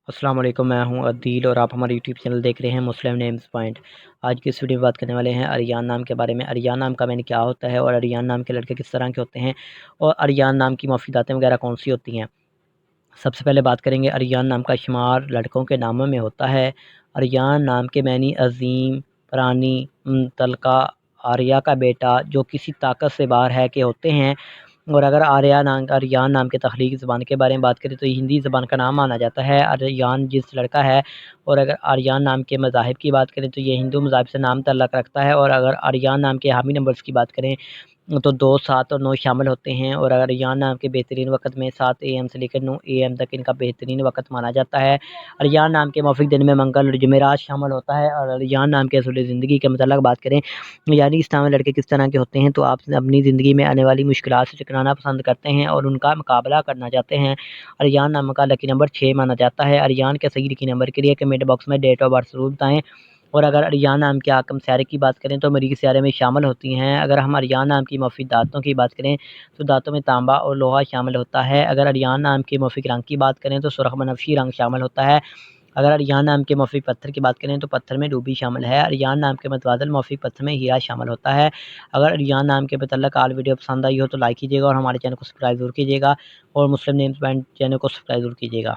السلام علیکم، میں ہوں عدیل اور آپ ہمارے یوٹیوب چینل دیکھ رہے ہیں مسلم نیمز پوائنٹ۔ آج کی اس ویڈیو میں بات کرنے والے ہیں اریان نام کے بارے میں۔ اریان نام کا معنی کیا ہوتا ہے اور اریان نام کے لڑکے کس طرح کے ہوتے ہیں اور اریان نام کی مفیداتیں وغیرہ کون سی ہوتی ہیں۔ سب سے پہلے بات کریں گے اریان نام کا شمار لڑکوں کے ناموں میں ہوتا ہے۔ اریان نام کے معنی عظیم، پرانی، ممتلکہ، آریہ کا بیٹا، جو کسی طاقت سے باہر ہے کے ہوتے ہیں۔ اور اگر اریان نام کے تخلیقی زبان کے بارے میں بات کریں تو یہ ہندی زبان کا نام مانا جاتا ہے۔ اریان جنس لڑکا ہے۔ اور اگر اریان نام کے مذاہب کی بات کریں تو یہ ہندو مذاہب سے نام تعلق رکھتا ہے۔ اور اگر اریان نام کے حامی نمبرز کی بات کریں تو 2، 7 اور 9 شامل ہوتے ہیں۔ اور اگر اریان نام کے بہترین وقت میں 7 AM سے لے کر 9 AM تک ان کا بہترین وقت مانا جاتا ہے۔ اریان نام کے موافق دن میں منگل اور جمعرات شامل ہوتا ہے۔ اور اریان نام کے اصول زندگی کے متعلق بات کریں یعنی اس نام میں لڑکے کس طرح کے ہوتے ہیں تو آپ اپنی زندگی میں آنے والی مشکلات سے ٹکرانا پسند کرتے ہیں اور ان کا مقابلہ کرنا چاہتے ہیں۔ اریان نام کا لکی نمبر 6 مانا جاتا ہے۔ اریان کے صحیح لکی نمبر کے لیے کمنٹ باکس میں ڈیٹ آف برتھ ضرور بتائیں۔ اور اگر اریان نام کے حاکم سیارے کی بات کریں تو مریخ سیارے میں شامل ہوتی ہیں۔ اگر ہم اریان نام کی مفید دھاتوں کی بات کریں تو دھاتوں میں تانبا اور لوہا شامل ہوتا ہے۔ اگر اریان نام کے موافق رنگ کی بات کریں تو سرخ بنفشی رنگ شامل ہوتا ہے۔ اگر اریان نام کے موافق پتھر کی بات کریں تو پتھر میں روبی شامل ہے۔ اریان نام کے متبادل موافق پتھر میں ہیرا شامل ہوتا ہے۔ اگر اریان نام کے متعلق آل ویڈیو پسند آئی ہو تو لائک کیجیے گا اور ہمارے چینل کو سبسکرائب ضرور کیجیے گا اور مسلم نیمز پوائنٹ چینل کو سبسکرائب ضرور کیجیے گا۔